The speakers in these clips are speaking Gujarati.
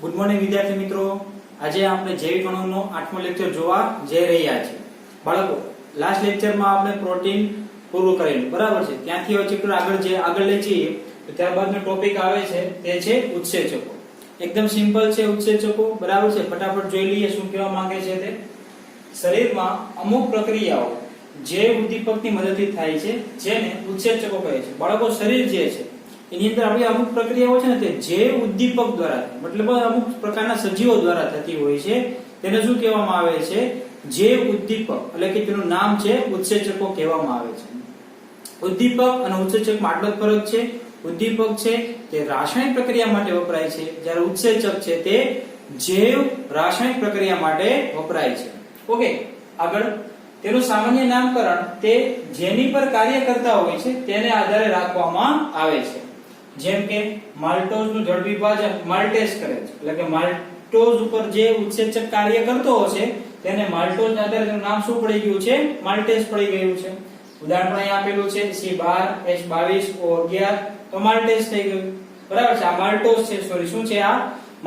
ગુડ મોર્નિંગ વિદ્યાર્થી મિત્રો, આજે આપણે જૈવિક અણુનો 8મો લેક્ચર જોવા જઈ રહ્યા છીએ. બાળકો, લાસ્ટ લેક્ચરમાં આપણે પ્રોટીન પૂરું કરેલું, બરાબર છે? ત્યાંથી હવે ચેપ્ટર આગળ લઈ જઈએ તો ત્યારબાદનો ટોપિક આવે છે તે છે ઉત્સેચકો. એકદમ સિમ્પલ છે ઉત્સેચકો, બરાબર છે? ફટાફટ જોઈ લઈએ શું કહેવા માંગે છે તે. શરીરમાં અમુક પ્રક્રિયાઓ જે ઉદ્દીપકની મદદથી થાય છે જેને ઉત્સેચકો કહે છે. બાળકો, શરીર જે છે એની અંદર આપણી અમુક પ્રક્રિયાઓ છે ને તે જે ઉદ્દીપક દ્વારા, મતલબ અમુક પ્રકારના સજીવો દ્વારા થતી હોય છે તેને શું કહેવામાં આવે છે? જે ઉદ્દીપક, એટલે કે તેનું નામ છે ઉત્સેચકો કહેવામાં આવે છે. ઉદ્દીપક અને ઉત્સેચકમાં આટલો જ ફરક છે. ઉદ્દીપક છે તે રાસાયણિક પ્રક્રિયા માટે વપરાય છે, જ્યારે ઉત્સેચક છે તે જૈવ રાસાયણિક પ્રક્રિયા માટે વપરાય છે. ઓકે, આગળ તેનું સામાન્ય નામકરણ તે જેની પર કાર્ય કરતા હોય છે તેને આધારે રાખવામાં આવે છે. જેમ કે માલ્ટોઝ નું જળ વિભાજન માલ્ટેઝ કરે છે, એટલે કે માલ્ટોઝ ઉપર જે ઉત્સેચક કાર્ય કરતો હશે તેને માલ્ટોઝ ના આધારે તેનું નામ શું પડી ગયું છે? માલ્ટેઝ પડી ગયું છે. ઉદાહરણ અહીં આપેલું છે C12H22O11, તો માલ્ટેઝ થઈ ગયું, બરાબર છે? આ માલ્ટોઝ છે, સોરી શું છે? આ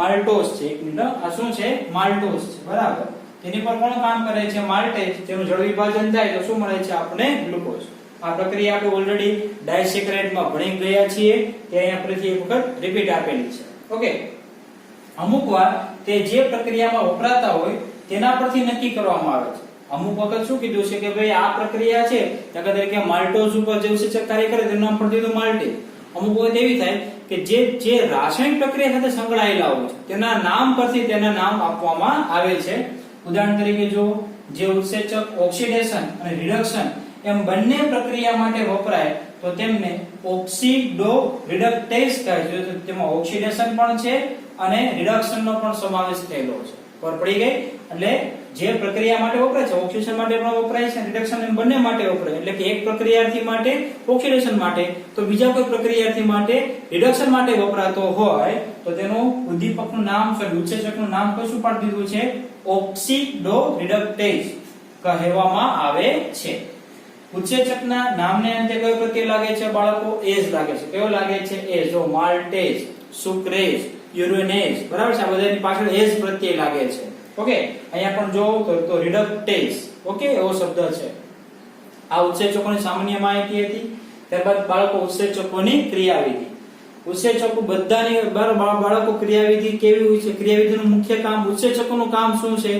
માલ્ટોઝ છે. એક મિનિટ, આ શું છે? માલ્ટોઝ છે, બરાબર. તેની પર કોણ કામ કરે છે? માલ્ટેઝ. તેનું જળ વિભાજન થાય તો શું મળે છે આપણને? ગ્લુકોઝ. આ પ્રક્રિયા આપણે ઓલરેડી ડાયસેક્રાઇડમાં ભણી ગયા છીએ, તે અહીંયા ફરીથી એક વખત રિપીટ આપેલી છે. ઓકે, અમુકવાર તે જે પ્રક્રિયામાં વપરાતા હોય તેના પરથી નક્કી કરવામાં આવે છે. અમુક વખત શું કીધું છે કે ભાઈ આ પ્રક્રિયા છે, દાખલા તરીકે માલ્ટોઝ ઉપર જે ઉત્સેચક કાર્ય કરે તેનું નામ પડી દીધું માલ્ટેઝ. અમુક વખત એવી થાય કે જે રાસાયણિક પ્રક્રિયા સાથે સંકળાયેલા હોય છે તેના નામ પરથી તેના નામ આપવામાં આવે છે. ઉદાહરણ તરીકે જો જે ઉત્સેચક ઓક્સિડેશન અને રિડક્શન એમ બંને પ્રક્રિયા માટે વપરાય તો તેમને ઓક્સિડો રિડક્ટેઝ કહે છે. તેમાં ઓક્સિડેશન પણ છે અને રિડક્શન નો પણ સમાવેશ થયેલો છે. ખબર પડી ગઈ? એટલે જે પ્રક્રિયા માટે વપરાય છે, ઓક્સિડેશન માટે પણ વપરાય છે, રિડક્શન એમ બંને માટે વપરાય. એટલે કે એક પ્રક્રિયાર્થી માટે ઓક્સિડેશન માટે તો બીજા કોઈ પ્રક્રિયાર્થી માટે રિડક્શન માટે વપરાતો હોય તો તેનું ઉદ્દીપકનું નામ, સોરી ઉત્સેચકનું નામ કશું પાડી દીધું છે? ઓક્સિડો રિડક્ટેઝ કહેવામાં આવે છે. ઉત્સેચકના નામને અંતે કયો પ્રત્યય લાગે છે બાળકો? એઝ લાગે છે. કયો લાગે છે? એઝ. જો માલ્ટેઝ, સુક્રેઝ, યુરેનેઝ, બરાબર છે? આ બધાની પાછળ એઝ પ્રત્યય લાગે છે. ઓકે, અહીંયા પણ જો તો રિડક્ટેઝ, ઓકે, એવો શબ્દ છે. આ ઉત્સેચકોની સામાન્ય માહિતી હતી. ત્યારબાદ બાળકો ઉત્સેચકોની ક્રિયાવિધિ. ઉત્સેચકો બધાની બાળકો ક્રિયાવિધિ કેવી હોય છે? ક્રિયાવિધિનું મુખ્ય કામ, ઉત્સેચકોનું કામ શું છે?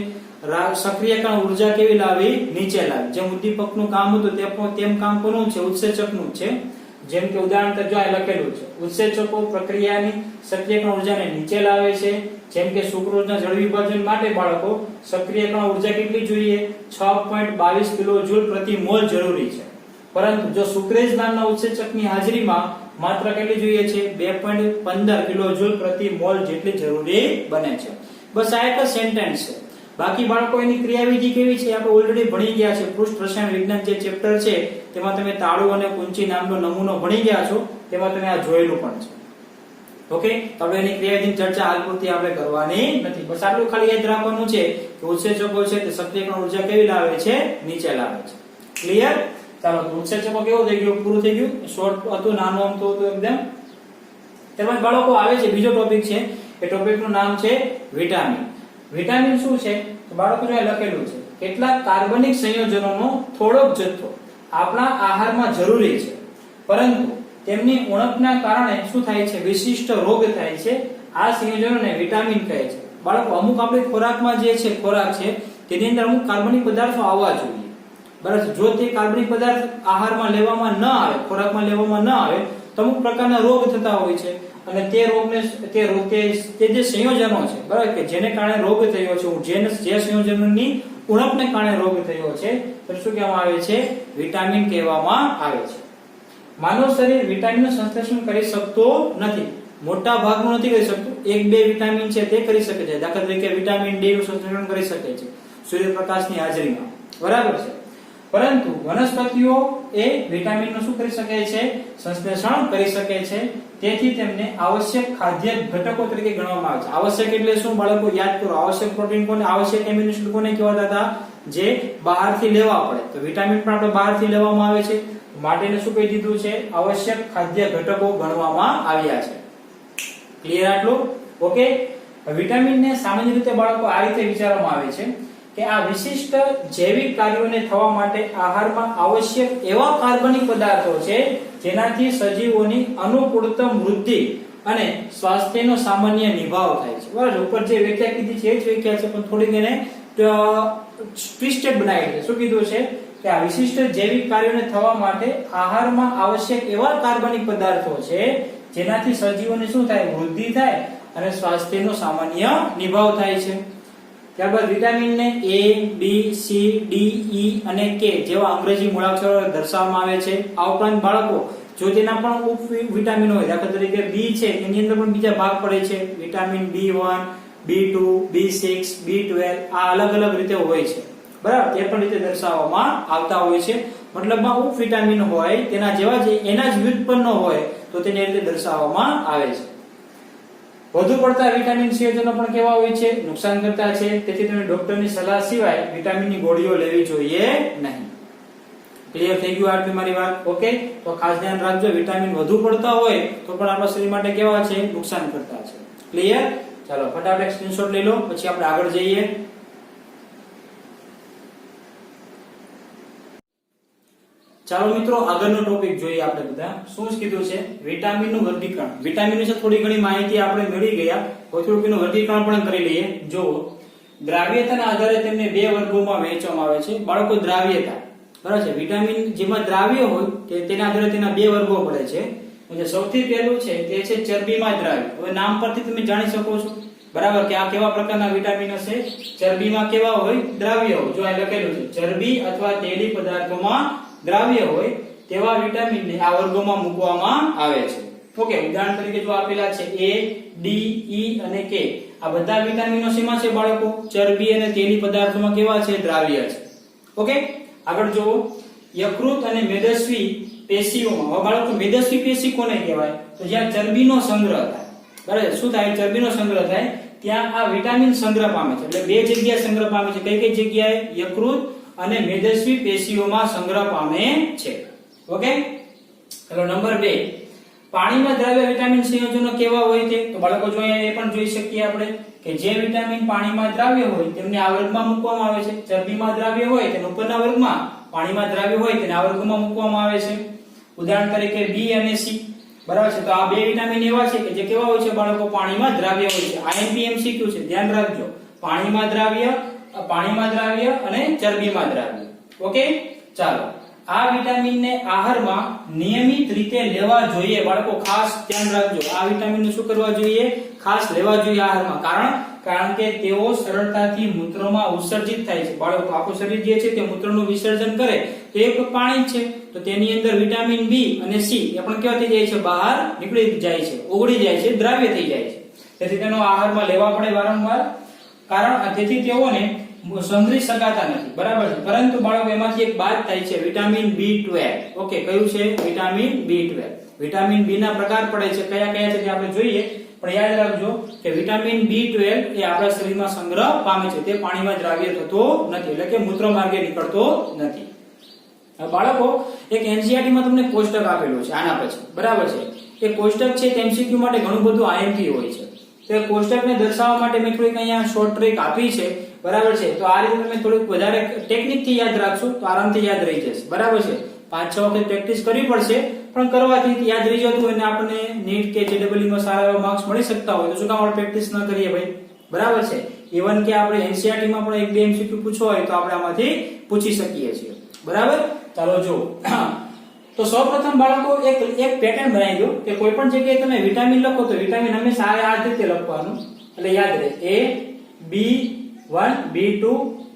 સક્રિયકરણ ઉર્જા કેવી લાવી? નીચે લાવી. જેમ ઉદ્દીપકનું કામ હતું તેમ કામ કોનું છે? ઉત્સેચકનું છે. જેમ કે ઉદાહરણ તરીકે અહીં લખેલું છે, ઉત્સેચકો પ્રક્રિયાની સક્રિયકરણ ઉર્જાને નીચે લાવે છે. જેમ કે સુક્રોઝના જળ વિભાજન માટે બાળકો સક્રિયકરણ ઉર્જા કેટલી જોઈએ? 6.22 કિલોજૂલ પ્રતિ મોલ જરૂરી છે. પરંતુ જો સુક્રેઝ નામના ઉત્સેચકની હાજરીમાં માત્ર કેટલી જોઈએ છે? 2.15 કિલોજૂલ પ્રતિ મોલ જેટલી જરૂરી બને છે. બસ આ એક સેન્ટેન્સ છે. બાકી બાળકો એની ક્રિયાવિધિ કેવી છે આપણે ઓલરેડી ભણી ગયા છે. પૃષ્ઠ રસાયણ વિજ્ઞાન જે ચેપ્ટર છે તેમાં તમે તાળુ અને કુંચી નામનો નમૂનો ભણી ગયા છો, તેમાં તમે આ જોયેલું પણ છે. ઓકે, તો હવે એની ક્રિયાવિધિની ચર્ચા હાલ પૂરતી આપણે કરવાની નથી. બસ આટલું ખાલી યાદ રાખવાનું છે કે ઉત્સેચકો છે તે સક્રિયકરણ ઉર્જા કેવી લાવે છે? નીચે લાવે છે. ક્લિયર? ચાલો, તો ઉત્સેચકો કેવું થઈ ગયું? પૂરું થઈ ગયું. શોર્ટ હતું, નાનું હતું એકદમ. ત્યારબાદ બાળકો આવે છે બીજો ટોપિક છે. એ ટોપિકનું નામ છે વિટામિન. વિટામિન શું છે? તો બાળકો જો લખેલું છે, કેટલાક કાર્બનિક સંયોજનોનો થોડોક જથ્થો આપણા આહારમાં જરૂરી છે, પરંતુ તેમની ઉણપના કારણે શું થાય છે? વિશિષ્ટ રોગ થાય છે. આ સંયોજનોને વિટામિન કહે છે. બાળકો, અમુક આપણે ખોરાકમાં જે છે ખોરાક છે તેની અંદર અમુક કાર્બનિક પદાર્થો આવવા જોઈએ, બરાબર? જો તે કાર્બનિક પદાર્થ આહારમાં લેવામાં ન આવે, ખોરાકમાં લેવામાં ન આવે તો અમુક પ્રકારના રોગ થતા હોય છે. અને તે રોગને તે જે સંયોજનો છે, બરાબર, કે જેને કારણે રોગ થયો છે, જે સંયોજનોની ઉણપને કારણે રોગ થયો છે તો શું કહેવામાં આવે છે? વિટામિન કહેવામાં આવે છે. માનવ શરીર વિટામિનનું સંશ્લેષણ કરી શકતો નથી. મોટા ભાગનું નથી કરી શકતું. 1-2 વિટામિન છે તે કરી શકે છે. દાખલા તરીકે વિટામિન ડી નું સંશ્લેષણ કરી શકે છે સૂર્યપ્રકાશની હાજરીમાં, બરાબર છે? પરંતુ વનસ્પતિઓ એ વિટામિનનું શું કરી શકે છે? સંશ્લેષણ કરી શકે છે. તેથી તેમને આવશ્યક ખાદ્ય ઘટકો તરીકે ગણવામાં આવે છે. આવશ્યક એટલે શું બાળકો? યાદ કરો, આવશ્યક પ્રોટીન કોને, આવશ્યક એમિનો એસિડ કોને કહેવાતા હતા? જે બહારથી લેવા પડે. તો વિટામિન પણ આપણે બહારથી લેવામાં આવે છે, માટેને શું કહી દીધું છે? આવશ્યક ખાદ્ય ઘટકો ગણવામાં આવ્યા છે. ક્લિયર આટલું? ઓકે, વિટામિનને સામાન્ય રીતે બાળકો આ રીતે વિચારવામાં આવે છે કે આ વિશિષ્ટ જૈવિક કાર્યોને થવા માટે આહારમાં આવશ્યક એવા કાર્બનિક પદાર્થો છે જેનાથી સજીવોની અનુકૂળતમ વૃદ્ધિ અને સ્વાસ્થ્યનો સામાન્ય નિભાવ થાય છે. બરાબર, ઉપર જે વ્યાખ્યા કીધી છે એ જ વ્યાખ્યા છે, પણ થોડીક એને ટ્વિસ્ટેડ બનાવી છે. શું કીધું છે કે આ વિશિષ્ટ જૈવિક કાર્યોને થવા માટે આહારમાં આવશ્યક એવા કાર્બનિક પદાર્થો છે જેનાથી સજીવોની શું થાય, વૃદ્ધિ થાય અને સ્વાસ્થ્યનો સામાન્ય નિભાવ થાય છે. ત્યારબાદ વિટામિનને A, B, C, D, E અને K જેવા અંગ્રેજી મૂળાક્ષરો દર્શાવવામાં આવે છે. આ ઉપરાંત બાળકો જો તેના પણ ઉપ વિટામિન હોય, દાખલા તરીકે B છે એની અંદર પણ બીજા ભાગ પડે છે, vitamin B1, B2, B6, B12 આ અલગ અલગ રીતે હોય છે. બરાબર, તે પણ રીતે દર્શાવવામાં આવતા હોય છે. મતલબમાં ઉપ વિટામિન હોય તેના જેવા જ એના જ વ્યુત્પન્ન હોય તો તેને રીતે દર્શાવવામાં આવે છે. વધુ પડતા વિટામિન સંયોજનો પણ કેવા હોય છે, નુકસાન કરતા છે. તેથી તમે ડોક્ટરની સલાહ સિવાય વિટામિનની ગોળીઓ લેવી જોઈએ નહીં. ક્લિયર થઈ ગયું આટલી મારી વાત? ઓકે, તો ખાસ ધ્યાન રાખજો, વિટામિન વધુ પડતા હોય તો પણ આપણા શરીર માટે કેવા છે, નુકસાન કરતા છે. ક્લિયર? ચાલો ફટાફટ સ્ક્રીનશોટ લઈ લો, પછી આપણે આગળ જઈએ. ચાલો મિત્રો, આગળનો ટોપિક જોઈએ આપણે બધા. શું કીધું છે, વિટામિનનું વર્ગીકરણ. વિટામિન વિશે થોડી ઘણી માહિતી આપણે મેળવી ગયા, થોડુંક વર્ગીકરણ પણ કરી લઈએ. જો દ્રાવ્યતાના આધારે તેમને બે વર્ગોમાં વહેંચવામાં આવે છે. બાળકો, દ્રાવ્યતા, બરાબર છે, વિટામિન જેમાં દ્રાવ્ય હોય તેના આધારે તેના બે વર્ગો પડે છે. એટલે સૌથી પહેલું છે તે છે ચરબીમાં દ્રાવ્ય. હવે નામ પરથી તમે જાણી શકો છો, બરાબર, કે આ કેવા પ્રકારના વિટામિન હશે. ચરબીમાં કેવા હોય, દ્રાવ્ય હોય. જો આ લખેલું છે, ચરબી અથવા તેલી પદાર્થોમાં દ્રાવ્ય હોય તેવા વિટામિનને આ વર્ગોમાં મૂકવામાં આવે છે. ઓકે, ઉદાહરણ તરીકે જો આપેલા છે A, D, E અને K, આ બધા વિટામિનો શેમાં છે બાળકો, ચરબી અને તેલી પદાર્થોમાં કેવા છે, દ્રાવ્ય છે. ઓકે, આગળ જુઓ, યકૃત અને મેદસ્વી પેશીઓમાં. હવે બાળકો, મેદસ્વી પેશી કોને કહેવાય, તો જ્યાં ચરબીનો સંગ્રહ થાય. બરાબર, શું થાય, ચરબીનો સંગ્રહ થાય ત્યાં આ વિટામિન સંગ્રહ પામે છે. એટલે બે જગ્યાએ સંગ્રહ પામે છે. કઈ કઈ જગ્યાએ, યકૃત અને મેદસ્વી પેશીઓમાં સંગ્રહ પામે છે. ઓકે, ચલો નંબર 2, પાણીમાં દ્રાવ્ય વિટામિન સંયોજનો કેવા હોય છે, તો બાળકો જો એ પણ જોઈ શકીએ આપણે કે જે વિટામિન પાણીમાં દ્રાવ્ય હોય તેમને આ વર્ગમાં મૂકવામાં આવે છે. ચરબીમાં દ્રાવ્ય હોય તેને ઉપરના વર્ગમાં, પાણીમાં દ્રાવ્ય હોય તેને આ વર્ગમાં મૂકવામાં આવે છે. ઉદાહરણ તરીકે B અને C, બરાબર છે. તો આ બે વિટામિન એવા છે કે જે કેવા હોય છે બાળકો, પાણીમાં દ્રાવ્ય હોય છે. IMP-MCQ છે, ધ્યાન રાખજો, પાણીમાં દ્રાવ્ય અને ચરબીમાં દ્રાવ્ય. ઓકે, ચાલો, આ વિટામિનને આહારમાં નિયમિત રીતે લેવા જોઈએ. બાળકો ખાસ ધ્યાન રાખજો, આ વિટામિનને શું કરવા જોઈએ, ખાસ લેવા જોઈએ આહારમાં. કારણ કે તેઓ સરળતાથી મૂત્રમાં ઉત્સર્જિત થાય છે. બાળકો, આપણું શરીર જે છે તે મૂત્રનું વિસર્જન કરે તો એક પાણી છે, તો તેની અંદર વિટામિન B અને C એ પણ કેવા થઈ જાય છે, બહાર નીકળી જાય છે, ઓગળી જાય છે, દ્રાવ્ય થઈ જાય છે. તેથી તેનો આહારમાં લેવા પડે વારંવાર. તેથી તેઓને સંગ્રહી શકાતા નથી. બરાબર છે, પરંતુ બાળકો એમાંથી એક બાદ થાય છે, વિટામિન B12. ઓકે, કયું છે, વિટામિન B12. વિટામિન B ના પ્રકાર પડે છે, કયા કયા છે તે આપણે જોઈએ, પણ યાદ રાખજો કે વિટામિન B12 એ આપણા શરીરમાં સંગ્રહ પામે છે, તે પાણીમાં દ્રાવ્ય થતો નથી, એટલે કે મૂત્ર માર્ગે નીકળતો નથી. બાળકો, એક NCERT માં તમને કોષ્ટક આપેલું છે આના પછી, બરાબર છે. એ કોષ્ટક છે તે MCQ માટે ઘણું બધું IMP હોય છે. તો એ કોષ્ટકને દર્શાવવા માટે મેં થોડીક અહીંયા શોર્ટ ટ્રીક આપી છે, બરાબર છે. તો આ રીતે તમે થોડીક વધારે ટેકનિક થી યાદ રાખશો તો આરામથી યાદ રહી જશે. બરાબર છે, 5-6 વખત પ્રેક્ટિસ કરવી પડશે, પણ કરવાથી યાદ રહી જતું અને આપણને નીટ કે JEE માં સારા એવા માર્ક્સ મળી શકતા હોય તો શું કામ આપણે પ્રેક્ટિસ ન કરીએ ભાઈ? બરાબર છે. ઇવન કે આપણે NCERT માં પણ એક બે MCQ પૂછવો હોય તો આપણે આમાંથી પૂછી શકીએ છીએ. બરાબર, ચાલો જો. તો સૌપ્રથમ બાળકો એક પેટર્ન બનાવી દો કે કોઈ પણ જગ્યાએ તમે વિટામિન લખો તો વિટામિન હંમેશા આ રીતે લખવાનું, એટલે યાદ રહે. A, B1, B2,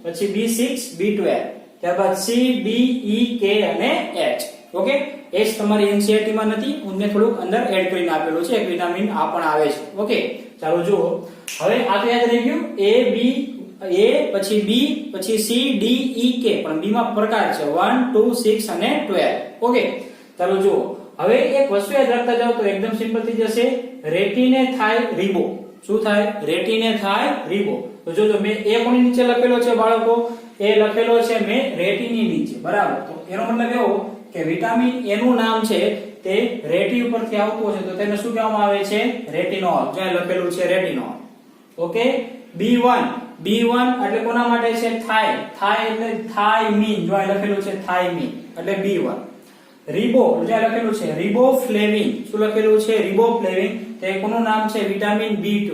પછી B6, B12, ત્યારબાદ C, D, E, K અને H. ઓકે, H તમારી NCERT માં નથી, હું થોડુંક અંદર એડ કરીને આપેલું છે. એક વિટામિન આ પણ આવે છે. ઓકે, ચાલો જુઓ. હવે આ તો યાદ રહી ગયું, A પછી B પછી C, D, E, K, પણ B માં પ્રકાર છે 1, 2, 6 અને 12. ઓકે, ચાલો જુઓ. હવે એક વસ્તુ યાદ રાખતા જાઓ તો એકદમ સિમ્પલ થઈ જશે. રેટિને થાય રીબો. શું થાય? રેટિને થાય રીબો. તો જો મેં એ કોની નીચે લખેલો છે બાળકો, એ લખેલો છે મેં રેટિની નીચે. બરાબર, તો એનો મતલબ એવો કે વિટામિન એ નું નામ છે તે રેટી ઉપરથી આવતું છે તો તેને શું કહેવામાં આવે છે? રેટિનોલ. જ્યાં લખેલું છે રેટિનોલ. ઓકે B1 એટલે કોના માટે છે થાઈ એટલે થાઇમીન જો આ લખેલું છે થાઇમીન એટલે B1 રીબો જે લખેલું છે રિબોફ્લેવિન શું લખેલું છે રિબોફ્લેવિન તે કોનું નામ છે વિટામિન B2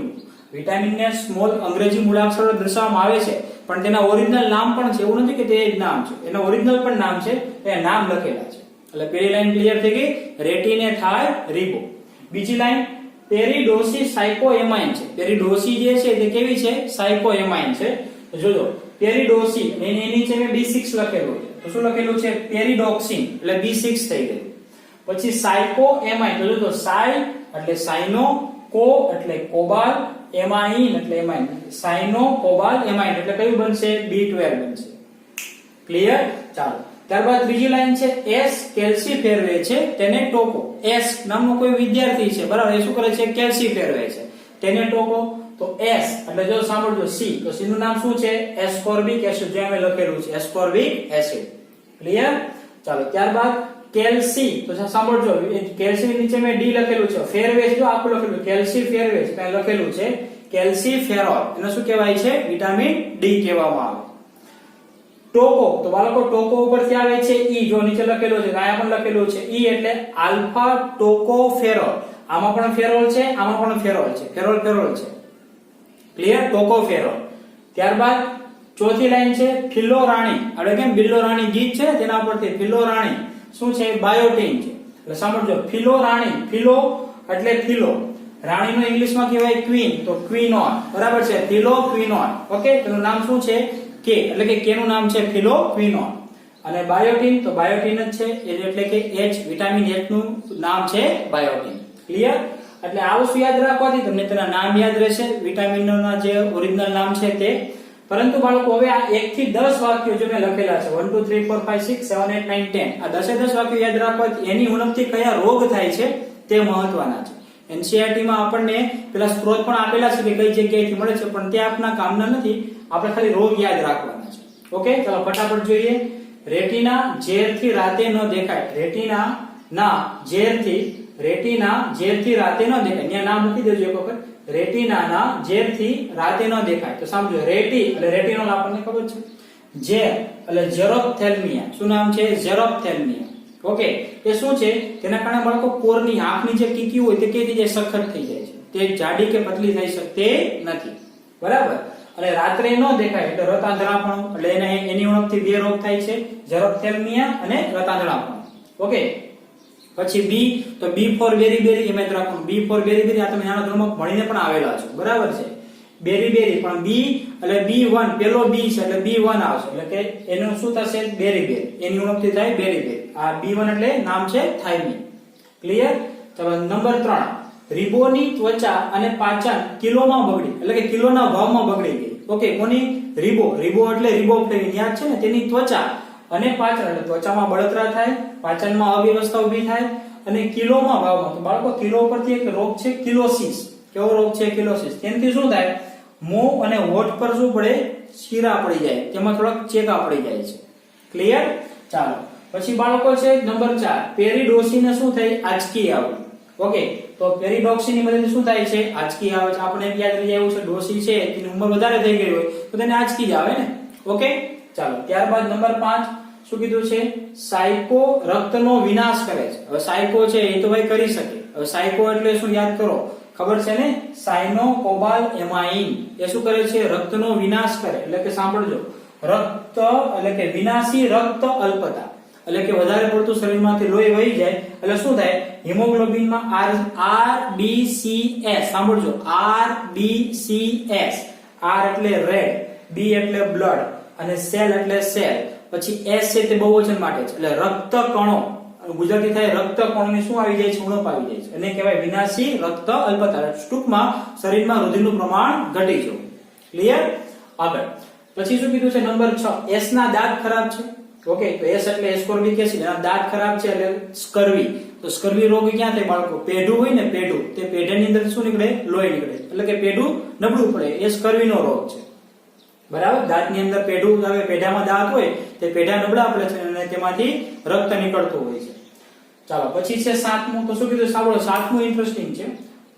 વિટામિન ને સ્મોલ અંગ્રેજી મૂળાક્ષરો દર્શાવવામાં આવે છે પણ તેના ઓરિજિનલ નામ પણ છે એવું નથી કે તે જ નામ છે એના ઓરિજિનલ પણ નામ છે એ નામ લખેલા છે એટલે પહેલી લાઈન ક્લિયર થઈ ગઈ રેટિને થાઈ રીબો બીજી લાઈન પેરીડોસી સાયકોએમાઇન છે પેરીડોસી જે છે તે કેવી છે સાયકોએમાઇન છે તો જોજો પેરીડોસી એની નીચે મેં B6 લખેલું છે તો શું લખેલું છે પેરીડોક્સિન એટલે B6 થઈ ગયું પછી સાયકોએમાઇન તો જોજો સાય એટલે સાયનો કો એટલે કોબાલ એમાઇન એટલે એમાઇન સાયનો કોબાલ એમાઇન એટલે કયું બનશે B12 બનશે ક્લિયર ચાલો ત્યારબાદ બીજી લાઈન છે S કેલ્સી ફેરવે છે તેને ટોકો S નામનો કોઈ વિદ્યાર્થી છે બરાબર એ શું કરે છે કેલ્સી ફેરવે છે તેને ટોકો તો S એટલે જો સાંભળજો C તો C નું નામ શું છે એસ્કોર્બિક એસિડ જે અમે લખેલું છે એસ્કોર્બિક એસિડ ક્લિયર ચાલો ત્યારબાદ કેલ્સી તો સાંભળજો કેલ્સી ની નીચે મેં D લખેલું છે ફેરવે છે જો આખું લખેલું કેલ્સી ફેરવે છે ત્યાં લખેલું છે કેલ્સી ફેરોલ એને શું કહેવાય છે વિટામિન D કહેવામાં આવે ટોકો તો બાળકો ટોકો ઉપરથી આવે છે E જો નીચે લખેલું છે અહીંયા પણ લખેલું છે E એટલે આલ્ફા ટોકોફેરોલ આમાં પણ ફેરોલ છે આમાં પણ ફેરોલ છે ફેરોલ છે ક્લિયર ટોકોફેરોલ ત્યારબાદ ચોથી લાઈન છે ફિલોરાણી એટલે કેમ બિલ્લોરાણી ગીત છે તેના પરથી ફિલોરાણી શું છે બાયોટીન છે એટલે સમજો ફિલોરાણી ફિલો એટલે ફિલો રાણીનો ઇંગ્લિશમાં કહેવાય ક્વીન તો ક્વીનોન બરાબર છે ફિલોક્વિનોન ઓકે તેનું નામ શું છે કે એટલે કે કેનું નામ છે ફિલોક્વિનોન અને બાયોટીન તો બાયોટીન જ છે એટલે કે H વિટામિન H નું નામ છે બાયોટીન ક્લિયર એટલે આ વસ્તુ યાદ રાખવાથી તમને તેના નામ યાદ રહેશે વિટામિનોના જે ઓરિજિનલ નામ છે તે પરંતુ બાળકો હવે આ 1 થી 10 વાક્યો જે મેં લખેલા છે 1 2 3 4 5 6 7 8 9 10 આ 10 વાક્યો યાદ રાખવાથી એની ઉણપથી કયા રોગ થાય છે તે મહત્વના છે NCERT માં આપણને પેલા સ્ત્રોત પણ આપેલા છે કે કઈ જગ્યાએથી મળે છે પણ તે આપના કામના નથી આપણે ખાલી રોગ યાદ રાખવાના છે ઓકે ચાલો ફટાફટ જોઈએ રેટિના ઝેરથી રાતે ન દેખાય રેટિના ઝેરથી રાતે ન દેખાય અહીંયા નામ મૂકી દેજો એક વખત રેટિનાના ઝેરથી રાતે ન દેખાય તો સમજો રેટી એટલે રેટિનોલ આપણને ખબર છે ઝેર એટલે ઝેરોપ્થેલ્મિયા શું નામ છે ઝેરોપ્થેલ્મિયા ઓકે એ શું છે તેના કારણે બાળકો કોરની આંખની જે કીકી હોય તે કેવી જાય સખત થઈ જાય છે તે જાડી કે પતલી થઈ શકતી નથી બરાબર અને રાત્રે ન દેખાય એટલે રતાંધળાપણું એટલે એની ઉણપથી બે રોગ થાય છે ઝેરોપ્થેલ્મિયા અને રતાંધળાપણું ઓકે પછી બી તો બી ફોર બેરી એમ જ રાખવાનું બી ફોર બેરી આ તમે નાના ધોરણમાં ભણીને પણ આવેલા છો બરાબર છે બેરી પણ બી એટલે B1 પેલો બી છે એટલે B1 આવશે એટલે કે એનું શું થશે બેરી એની ઉણપથી થાય બેરી આ B1 એટલે નામ છે થાઇમીન ક્લિયર ચાલો નંબર 3 રીબોની ત્વચા અને પાચન કિલોમાં બગડી એટલે કે કિલોના ભાવમાં બગડી ગઈ ઓકે કોની રીબો એટલે રિબોફ્લેવિન યાદ છે ને તેની ત્વચા અને પાચન એટલે ત્વચામાં બળતરા થાય પાચનમાં અવ્યવસ્થા ઊભી થાય અને કિલોમાં ભાવમાં તો બાળકો કિલો પરથી એક રોગ છે કિલોસિસ કેવો રોગ છે કિલોસિસ તેનાથી શું થાય મોં અને હોઠ પર શું પડે શીરા પડી જાય તેમાં થોડાક ચેકા પડી જાય છે ક્લિયર ચાલો પછી બાળકો છે નંબર 4 પેરીડોસીને શું થાય આંચકી આવે ઓકે તો પેરીડોક્સી ની મદદથી શું થાય છે આંચકી આવે છે આપણે યાદ રહી જાય છે ડોસી છે તેની ઉંમર વધારે થઈ ગઈ હોય તો તેને આંચકી જ આવે ને ઓકે ચાલો ત્યારબાદ નંબર 5 શું કીધું છે સાયકો રક્તનો વિનાશ કરે છે હવે સાયકો છે એ તો ભાઈ કરી શકે હવે સાયકો એટલે શું યાદ કરો ખબર છે ને સાયનો કોબાલ એમાઇન એ શું કરે છે રક્તનો વિનાશ કરે એટલે કે સાંભળજો રક્ત એટલે કે વિનાશી રક્ત અલ્પતા એટલે કે વધારે પડતું શરીરમાંથી લોહી વહી જાય એટલે શું થાય હિમોગ્લોબિનમાં RBCS સાંભળજો RBCS R એટલે રેડ B એટલે બ્લડ અને સેલ એટલે સેલ પછી S છે તે બહુવચન માટે છે એટલે રક્ત કણો ગુજરાતી થાય રક્ત કણોની શું આવી જાય છે ઉણપ આવી જાય છે એને કહેવાય વિનાશી રક્ત અલ્પતા ટૂંકમાં શરીરમાં રુધિરનું પ્રમાણ ઘટી જવું ક્લિયર આગળ પછી શું કીધું છે નંબર 6 S ના દાંત ખરાબ છે ઓકે તો S એટલે એસ્કોર્બિક એસિડ એના દાંત ખરાબ છે એટલે સ્કર્વી તો સ્કર્વી રોગ ક્યાં થાય બાળકો પેઢું હોય ને પેઢું તે પેઢાની અંદર શું નીકળે લોહી નીકળે એટલે કે પેઢું નબળું પડે એ સ્કર્વીનો રોગ છે બરાબર દાંતની અંદર પેઢું આવે પેઢામાં દાંત હોય તે પેઢા નબળા પડે છે અને તેમાંથી રક્ત નીકળતું હોય છે ચાલો પછી છે 7મું તો શું કીધું સાંભળો 7મું ઇન્ટરેસ્ટિંગ છે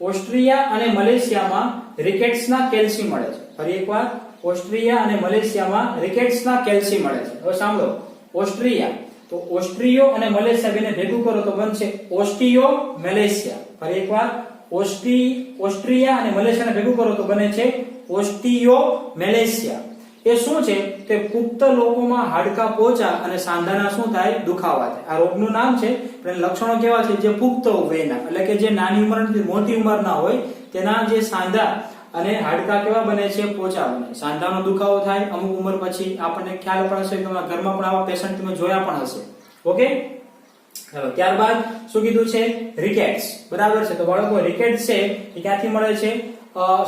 ઓસ્ટ્રિયા અને મલેશિયામાં રિકેટ્સના કેલ્સી મળે છે. ફરી એકવાર, ઓસ્ટ્રિયા અને મલેશિયામાં રિકેટ્સના કેલ્સી મળે છે. હવે સાંભળો, ઓસ્ટ્રિયા, તો ઓસ્ટ્રિયો અને મલેશિયા બેને ભેગું કરો તો બનશે ઓસ્ટિયો મલેશિયા. ફરી એકવાર, ઓસ્ટ્રિયા અને મલેશિયાને ભેગું કરો તો બને છે ઓસ્ટિયો મલેશિયા. એ શું છે? તે પુખ્ત લોકોમાં હાડકા પોચા અને સાંધાના શું થાય? દુખાવા થાય. આ રોગનું નામ છે, પણ લક્ષણો કેવા છે? જે પુખ્ત વયના, એટલે કે જે નાની ઉંમરથી મોટી ઉંમરના હોય તેના જે સાંધા અને હાડકા કેવા બને છે? પોચા બને. સાંધાનો દુખાવો થાય અમુક ઉંમર પછી. આપણને ખ્યાલ પણ હશે, તમારા ઘરમાં પણ આવા પેશન્ટ તમે જોયા પણ હશે. ઓકે, ચાલો ત્યારબાદ શું કીધું છે? રિકેટ્સ. બરાબર છે. તો બાળકો રિકેટ્સ છે એ ક્યાંથી મળે છે?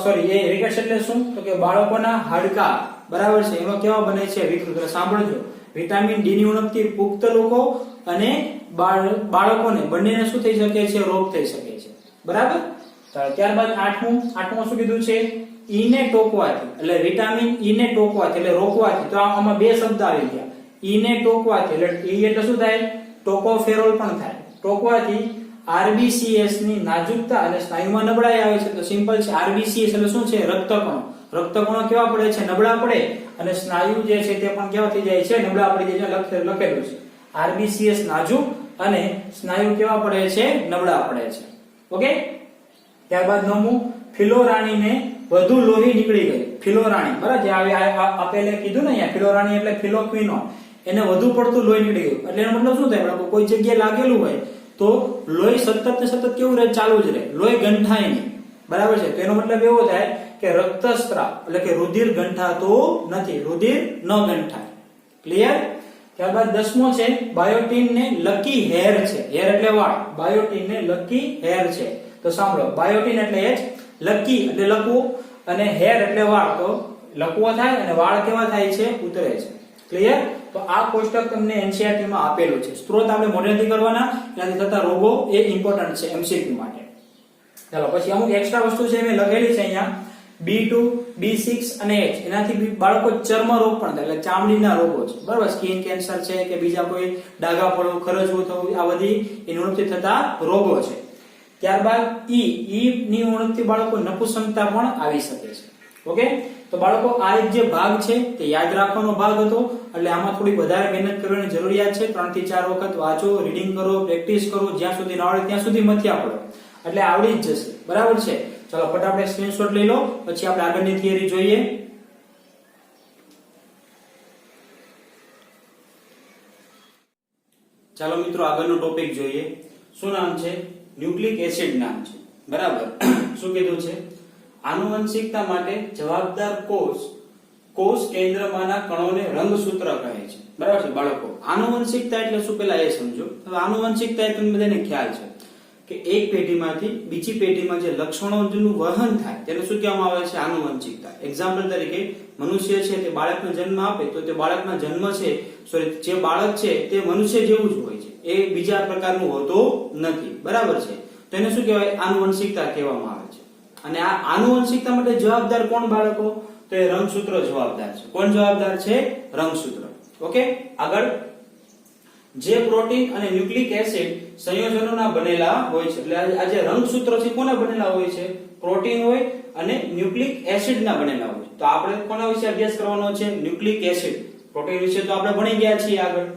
સોરી, એ રિકેટ્સ એટલે શું? તો કે બાળકોના હાડકા, બરાબર છે, એમાં કેવા બને છે? વિકૃત. સાંભળજો, વિટામિન ડી ની ઉણપથી પુખ્ત લોકો અને બાળકોને બંનેને શું થઈ શકે છે? રોગ થઈ શકે છે. બરાબર. ત્યારબાદ આઠમું શું કીધું છે? ઈને ટોકવાથી, એટલે વિટામિન ઈ ને ટોકવાથી, એટલે રોકવાથી. તો આમાં બે શબ્દ આવી ગયા. ઈને ટોકવાથી, એટલે ઈ એટલે શું થાય? ટોકોફેરોલ પણ થાય. ટોકવાથી આરબીસીએસ ની નાજુકતા અને સ્નાયુમાં નબળાઈ આવે છે. તો સિમ્પલ છે, આરબીસીએસ એટલે શું છે? રક્તકણો. રક્તકણો કેવા પડે છે? નબળા પડે. અને સ્નાયુ જે છે તે પણ કેવા થઈ જાય છે? નબળા પડી જાય છે. લખેલું છે આરબીસીએસ નાજુક અને સ્નાયુ કેવા પડે છે? નબળા પડે છે. ઓકે. ત્યારબાદ નવમું, ફિલોરાણીને વધુ લોહી નીકળી ગઈ. ફિલોરાણી, બરાબર, આપેલે કીધું ને અહીંયા, ફિલોરાણી એટલે ફિલોક્વિનો, એને વધુ પડતું લોહી નીકળી ગયું. એટલે એનો મતલબ શું થાય? કોઈ જગ્યાએ લાગેલું હોય તો લોહી સતત ને સતત કેવું રહે? ચાલુ જ રહે. લોહી ગંઠાય નહીં. બરાબર છે. તો એનો મતલબ એવો થાય કે રક્તસ્રાવ, એટલે કે રુધિર ગંઠાતું નથી. રુધિર ન ગંઠાય. ક્લિયર? ત્યારબાદ 10મો છે, બાયોટીન ને લકી હેર છે. હેર એટલે વાળ. બાયોટીન ને લકી હેર છે. તો સાંભળો, બાયોટીન એટલે એ જ, લકી એટલે લકવું, અને હેર એટલે વાળ. તો લકવો થાય અને વાળ કેવા થાય છે? ઉતરે છે. ક્લિયર? તો આ કોષ્ટક તમને એનસીઈઆરટી માં આપેલું છે. સ્ત્રોત આપણે મોઢેથી કરવાના, એનાથી થતા રોગો એ ઇમ્પોર્ટન્ટ છે એમસીક્યુ માટે. ચાલો પછી અમુક એક્સ્ટ્રા વસ્તુ છે મેં લખેલી છે અહીંયા. B2, B6 અને H, એનાથી બાળકો ચર્મ રોગ પણ થાય, એટલે ચામડીના રોગો છે. બરાબર, સ્કિન કેન્સર છે કે બીજા કોઈ ડાઘા પડવું, ખરજવું થવું, આ બધી એની ઉણપથી થતા રોગો છે. ત્યારબાદ ઈ ની ઉણપથી બાળકો નપુંસકતા પણ આવી શકે છે. ઓકે, તો બાળકો આ એક જે ભાગ છે તે યાદ રાખવાનો ભાગ હતો, એટલે આમાં થોડી વધારે મહેનત કરવાની જરૂરિયાત છે. 3 થી 4 વખત વાંચો, રીડિંગ કરો, પ્રેક્ટિસ કરો, જ્યાં સુધી ના આવડે ત્યાં સુધી મથ્યા પડો, એટલે આવડી જ જશે. બરાબર છે. ચાલો ફટાફટ સ્ક્રીનશોટ લઈ લો, પછી આપણે આગળની થિયરી જોઈએ. ચાલો મિત્રો આગળનો ટોપિક જોઈએ. શું નામ છે? ન્યુક્લિક એસિડ નામ છે. બરાબર. શું કીધું છે? આનુવંશિકતા માટે જવાબદાર કોષ કેન્દ્રમાંના કણોને રંગસૂત્ર કહે છે. બરાબર છે બાળકો. આનુવંશિકતા એટલે શું પેલા એ સમજો. હવે આનુવંશિકતા એ તમને બધાને ખ્યાલ છે કે એક પેઢીમાંથી બીજી પેઢીમાં જે લક્ષણોનું વહન થાય તેને શું કહેવામાં આવે છે? આનુવંશિકતા. એક્ઝામ્પલ તરીકે મનુષ્ય છે તે બાળકનો જન્મ આપે તો તે બાળકના જન્મ છે, સોરી, જે બાળક છે તે મનુષ્ય જેવું જ હોય છે, એ બીજા પ્રકારનું હોતું નથી. બરાબર છે. તો એને શું કહેવાય? આનુવંશિકતા કહેવામાં આવે છે. અને આ આનુવંશિકતા માટે જવાબદાર કોણ બાળકો? તો એ રંગસૂત્ર જવાબદાર છે. કોણ જવાબદાર છે? રંગસૂત્ર. ઓકે, આગળ. જે પ્રોટીન અને ન્યુક્લિક એસિડ સંયોજનોના બનેલા હોય છે, એટલે આ જે રંગસૂત્રો છે કોના બનેલા હોય છે? પ્રોટીન હોય અને ન્યુક્લિક એસિડના બનેલા હોય. તો આપણે કોના વિશે અભ્યાસ કરવાનો છે? Nucleic acid. પ્રોટીન વિશે તો આપણે ભણી ગયા છીએ આગળ.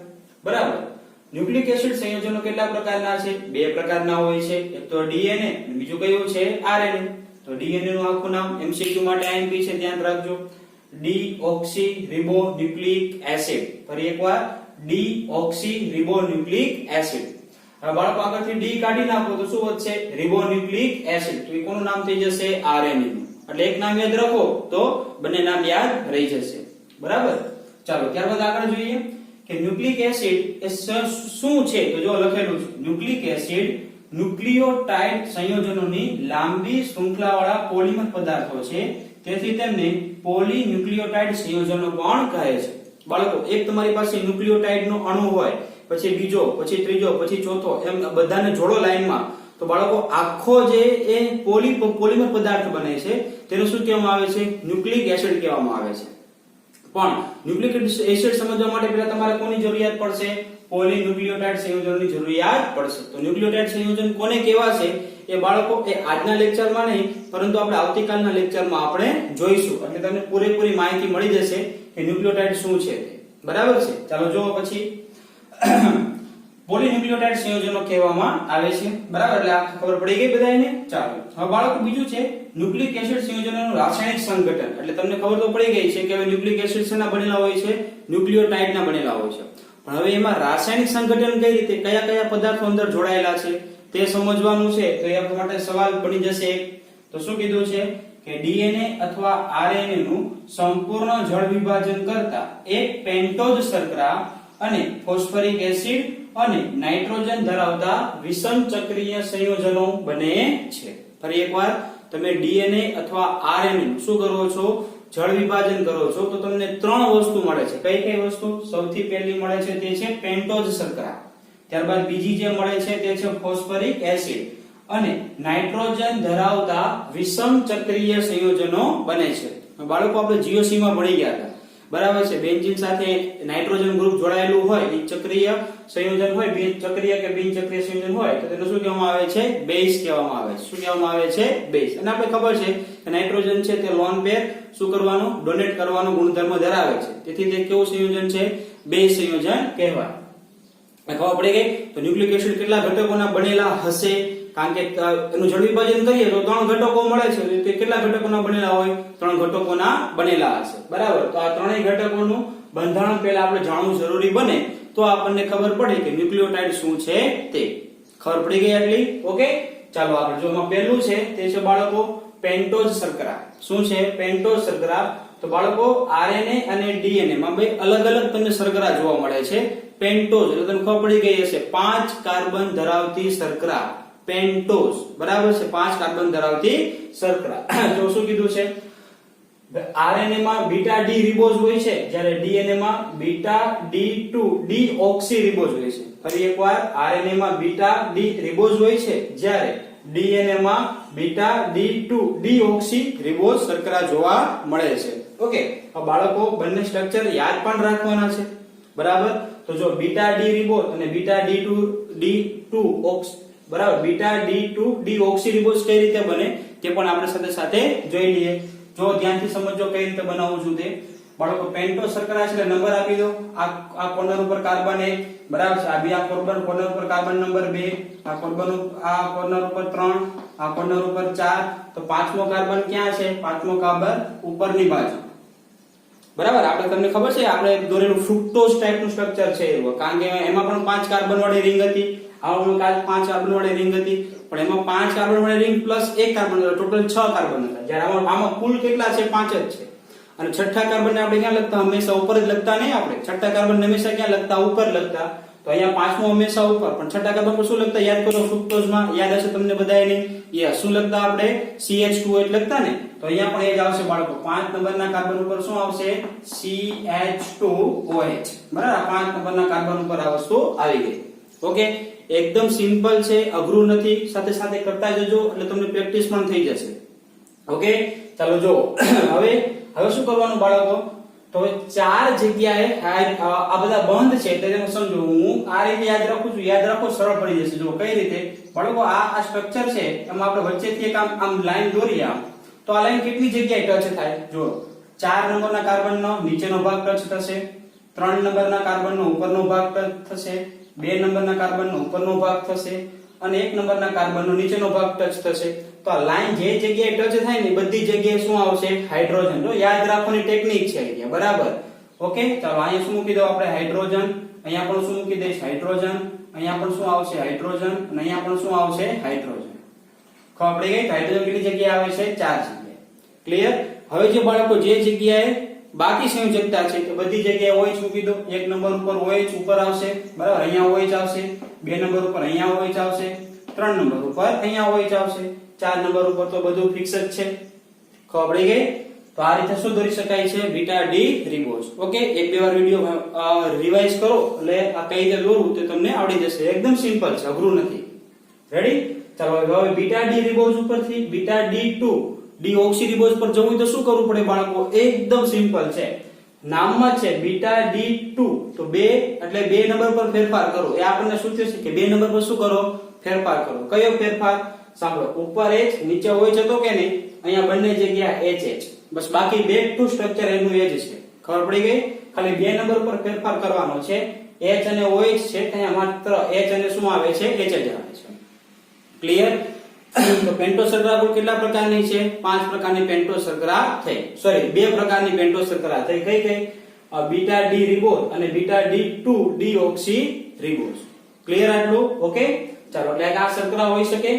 બરાબર. ન્યુક્લિક એસિડ સંયોજનો કેટલા પ્રકારના છે? 2 પ્રકારના હોય છે. એક તો ડીએનએ, બીજું કયું છે? આરએનએ. તો ડીએનએ નું આખું નામ એમસીક્યુ માટે આઈએમપી છે, ધ્યાન રાખજો. Deoxy ribonucleic acid. ફરી એકવાર, ડીઓક્સી રિબોન્યુક્લિક એસિડ. હવે બાળકો આગળથી ડી કાઢી નાખો તો શું વધશે? Ribonucleic acid. તો એ કોનું નામ થઈ જશે? આરએનએ નું. એટલે એક નામ યાદ રાખો તો બંને નામ યાદ રહી જશે. બરાબર. ચાલો ત્યારબાદ આગળ જોઈએ કે ન્યુક્લિક એસિડ એ શું છે? તો જો લખેલું છે, ન્યુક્લિક એસિડ ન્યુક્લિયોટાઇડ સંયોજનોની લાંબી શૃંખલાવાળા પોલિમર પદાર્થો છે, તેથી તેમને પોલીન્યુક્લિયોટાઇડ સંયોજનો પણ કહે છે. બાળકો, એક તમારી પાસે ન્યુક્લિયોટાઇડ નો અણુ હોય, પછી બીજો, પછી ત્રીજો, પછી ચોથો, એમ બધાને જોડો લાઈનમાં, તો બાળકો આખો જે એ પોલિમર પદાર્થ બને છે તેને શું કહેવામાં આવે છે? ન્યુક્લિક એસિડ કહેવામાં આવે છે. પણ ન્યુક્લિક એસિડ સમજવા માટે પહેલા તમારે કોની જરૂરિયાત પડશે? પોલીન્યુક્લિયોટાઇડ સંયોજનોની જરૂરિયાત પડશે. તો ન્યુક્લિયોટાઇડ સંયોજન કોને કહેવાશે એ બાળકો એ આજના લેક્ચરમાં નહીં પરંતુ આપણે આવતીકાલના લેક્ચરમાં આપણે જોઈશું એટલે તમને પૂરેપૂરી માહિતી મળી જશે કે ન્યુક્લિયોટાઇડ શું છે તે બરાબર છે ચાલો જો પછી પોલીન્યુક્લિયોટાઇડ સંયોજનો કહેવામાં આવે છે બરાબર એટલે આ ખબર પડી ગઈ બધાને ચાલો હવે બાળકો બીજું છે ન્યુક્લિક એસિડ સંયોજનોનું રાસાયણિક સંઘટન એટલે તમને ખબર તો પડી ગઈ છે કે હવે ન્યુક્લિક એસિડ શેના બનેલા હોય છે ન્યુક્લિયોટાઇડના બનેલા હોય છે પણ હવે એમાં રાસાયણિક સંઘટન કઈ રીતે કયા કયા પદાર્થો અંદર જોડાયેલા છે તે સમજવાનું છે તો એ આપણા માટે સવાલ બની જશે તો શું કીધું છે કે ડીએનએ અથવા આરએનએ નું સંપૂર્ણ જળ વિભાજન કરતા એક પેન્ટોઝ શર્કરા અને ફોસ્ફરિક એસિડ અને નાઇટ્રોજન ધરાવતા વિષમ ચક્રીય સંયોજનો બને છે ફરી એકવાર તમે ડીએનએ અથવા આરએનએ શું કરો છો જળ વિભાજન કરો છો તો તમને ત્રણ વસ્તુ મળે છે કઈ કઈ વસ્તુ સૌથી પહેલી મળે છે તે છે પેન્ટોઝ શર્કરા ત્યારબાદ બીજી જે મળે છે તે છે ફોસ્ફરિક એસિડ અને નાઇટ્રોજન ધરાવતા વિષમ ચક્રીય સંયોજનો બને છે બાળકો આપણે જીઓસી માં ભણી ગયા હતા બરાબર છે બેન્ઝીન સાથે નાઇટ્રોજન ગ્રુપ જોડાયેલું હોય એ ચક્રીય સંયોજન હોય બિન ચક્રીય કે બિન ચક્રીય સંયોજન હોય તો તેને શું કહેવામાં આવે છે બેઝ કહેવામાં આવે છે શું કહેવામાં આવે છે બેઝ અને આપણે ખબર છે કે નાઇટ્રોજન છે તે લોન પેર શું કરવાનું ડોનેટ કરવાનો ગુણધર્મ ધરાવે છે તેથી તે કેવું સંયોજન છે બેઝ સંયોજન કહેવાય ખબર પડી ગઈ તો ન્યુક્લિક એસિડ કેટલા ઘટકોના બનેલા હશે કારણ કે એનું જળ વિભાજન કરીએ તો ત્રણ ઘટકો મળે છે તે કેટલા ઘટકોના બનેલા હોય ત્રણ ઘટકોના બનેલા હશે બરાબર તો આ ત્રણેય ઘટકોનું બંધારણ પહેલા આપણે જાણવું જરૂરી બને તો આપણને ખબર પડે કે ન્યુક્લિયોટાઇડ શું છે તે ખબર પડી ગઈ આટલી ઓકે ચાલો આગળ જો એમાં પહેલું છે તે છે બાળકો પેન્ટોઝ શર્કરા શું છે પેન્ટોઝ શર્કરા તો બાળકો આરએનએ અને ડીએનએ માં બે અલગ અલગ તમને શર્કરા જોવા મળે છે પેન્ટોઝ એટલે તમને ખબર પડી ગઈ હશે 5 કાર્બન ધરાવતી શર્કરા પેન્ટોઝ બરાબર છે 5 કાર્બન ધરાવતી શર્કરા જો શું કીધું છે આરએનએ માં બીટા ડી રિબોઝ હોય છે જ્યારે ડીએનએ માં બીટા ડી2 ડીઓક્સી રિબોઝ હોય છે ફરી એકવાર આરએનએ માં બીટા ડી રિબોઝ હોય છે જ્યારે ડીએનએ માં બીટા ડી2 ડીઓક્સી રિબોઝ શર્કરા જોવા મળે છે ઓકે આ બાળકો બંને સ્ટ્રક્ચર યાદ પણ રાખવાના છે બરાબર તો જો બીટા ડી રિબોઝ અને બીટા ડી2 ઓક્સ બરાબર બીટા ડી2 ડીઓક્સી રિબોઝ કઈ રીતે બને તે પણ આપણે સાથે સાથે જોઈ લઈએ જો ધ્યાનથી સમજો કઈ રીતે બનાવું છું તે બાળકો પેન્ટોઝ શર્કરા છે એટલે નંબર આપી દો આ કોર્નર ઉપર કાર્બન 1 બરાબર છે આ બી આ કોર્નર ઉપર કાર્બન નંબર 2 આ કોર્નર ઉપર 3 આ કોર્નર ઉપર 4 તો પાંચમો કાર્બન ક્યાં છે પાંચમો કાર્બન ઉપરની બાજુ બરાબર આપણે તમને ખબર છે આપણે દોરેલું ફ્રુક્ટોઝ ટાઈપનું સ્ટ્રક્ચર છે એવું કારણ કે એમાં પણ 5 કાર્બન વાળી રિંગ હતી આમાં 5 કાર્બન વાળી રિંગ હતી પણ એમાં 5 કાર્બન વાળી ring plus 1 carbon total 6 carbon હતા જ્યારે આમાં કુલ કેટલા છે 5 જ છે અને છઠ્ઠા કાર્બન ને આપણે ક્યાં લખતા હંમેશા ઉપર જ લખતા નહીં આપણે છઠ્ઠા કાર્બન હંમેશા ક્યાં લખતા ઉપર લખતા તો અહીંયા પાંચમો હંમેશા ઉપર પણ છઠ્ઠા કાર્બન પર શું લખતા યાદ કરો ફ્રુક્ટોઝ માં યાદ હશે તમને બધાને યસ શું લખતા આપણે CH2H લખતા ને તો અહીંયા પણ એ જ આવશે બાળકો 5 નંબરના કાર્બન ઉપર શું આવશે CH2OH બરાબર 5 નંબરના કાર્બન ઉપર આ વસ્તુ આવી ગઈ ઓકે એકદમ સિમ્પલ છે અઘરું નથી સાથે સાથે કરતા જજો એટલે તમને પ્રેક્ટિસ પણ થઈ જશે ઓકે ચાલો જો હવે શું કરવાનું બાળકો તો ચાર જગ્યાએ આ બધા બંધ છે એટલે તમે સમજો હું આ રીતે યાદ રાખું છું યાદ રાખો સરળ પડી જશે જો કઈ રીતે બાળકો આ સ્ટ્રક્ચર છે એમાં આપણે વચ્ચેથી એક આમ લાઈન દોરીએ આમ તો આ લાઈન કેટલી જગ્યાએ ટચ થાય જો 4 નંબરના કાર્બનનો નીચેનો ભાગ ટચ થશે 3 નંબરના કાર્બનનો ઉપરનો ભાગ ટચ થશે 2 નંબરના કાર્બનનો ઉપરનો ભાગ થશે અને 1 નંબરના કાર્બનનો નીચેનો ભાગ ટચ થશે તો આ લાઈન જે જગ્યાએ ટચ થાય ને બધી જગ્યાએ શું આવશે હાઇડ્રોજન જો યાદ રાખવાની ટેકનિક છે અહીંયા બરાબર ઓકે ચાલો અહીંયા શું મૂકી દો આપણે હાઇડ્રોજન અહીંયા પણ શું મૂકી દઈશ હાઇડ્રોજન અહીંયા પણ શું આવશે હાઇડ્રોજન અને અહીંયા પણ શું આવશે હાઇડ્રોજન ખબર પડી ગઈ હાઇડ્રોજન કેટલી જગ્યાએ આવે છે 4 જગ્યાએ ક્લિયર હવે જે બાળકો જે જગ્યાએ બાકી સંયોજકતા છે તો બધી જગ્યાએ OH મૂકી દો 1 નંબર ઉપર OH ઉપર આવશે બરાબર અહીંયા OH આવશે 2 નંબર ઉપર અહીંયા OH આવશે 3 નંબર ઉપર અહીંયા OH આવશે 4 નંબર ઉપર તો બધું ફિક્સ જ છે ખબર પડી ગઈ તો આ રીતે શું દોરી શકાય છે બીટા ડી રિબોઝ ઓકે એક બે વાર વિડિયો રિવાઇઝ કરો એટલે આ કઈ રીતે દોરવું તે તમને આવડી જશે એકદમ સિમ્પલ છે અઘરું નથી રેડી ચાલો હવે બીટા ડી રિબોઝ ઉપરથી બીટા ડી2 ડીઓક્સી રિબોઝ પર જવું તો શું કરવું પડે બાળકો એકદમ સિમ્પલ છે નામમાં છે બીટા ડી2 તો 2 એટલે 2 નંબર પર ફેરફાર કરો એ આપણને સૂચવે છે કે 2 નંબર પર શું કરો ફેરફાર કરો કયો ફેરફાર સાંભળો, ઉપર H નીચે હોય છે તો કે નહીં, અહીંયા બંને જગ્યા HH, બસ બાકી બેક ટુ સ્ટ્રક્ચર એનું એ જ છે. ખબર પડી ગઈ? ખાલી બે નંબર પર ફેરફાર કરવાનો છે. H અને OH છે, અહીંયા માત્ર H અને શું આવે છે? HH આવે છે. ક્લિયર? તો પેન્ટોસ શર્કરા કુલ કેટલા પ્રકારની છે? 5 પ્રકારની પેન્ટોસ શર્કરા થઈ. સોરી, 2 પ્રકારની પેન્ટોસ શર્કરા થઈ. કઈ કઈ? બીટા ડી રિબોઝ અને beta D two deoxy ribose. Clear આટલું? ઓકે, ચાલો. એટલે આ શર્કરા હોઈ શકે.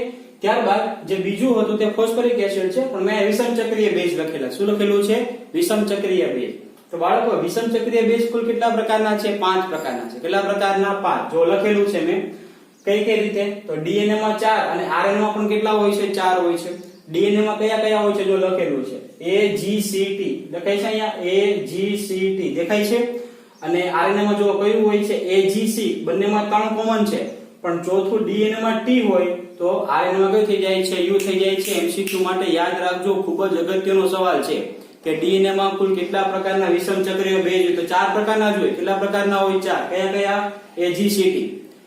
ત્યારબાદ જે બીજું હતું તે ફોસ્ફરિક એસિડ છે, પણ મેં વિષમ ચક્રીય બેઝ લખેલા. શું લખેલું છે? વિષમ ચક્રીય બેઝ. તો બાળકો, વિષમ ચક્રીય બેઝ કુલ કેટલા પ્રકારના છે? 5 પ્રકારના છે. કેટલા પ્રકારના? 5. જો લખેલું છે મેં. કઈ કઈ રીતે? તો ડીએનએ માં 4 અને આરએનએ માં પણ કેટલા હોય છે? 4 હોય છે. ડીએનએ માં કયા કયા હોય છે? જો લખેલું છે AGCT, લખાય છે અહીંયા AGCT દેખાય છે. અને આરએનએ માં જો કયું હોય છે? AGC. બંનેમાં 3 કોમન છે, પણ ચોથું ડીએનએ માં T હોય તો આરએનએ માં કયું થઈ જાય છે? U થઈ જાય છે. MCQ માટે યાદ રાખજો, ખૂબ જ અગત્યનો સવાલ છે કે ડીએનએ માં કુલ કેટલા પ્રકારના વિષમ ચક્રીય બેઝ હોય? તો 4 પ્રકારના જ હોય. કેટલા પ્રકારના હોય? 4. કયા કયા? AGCT.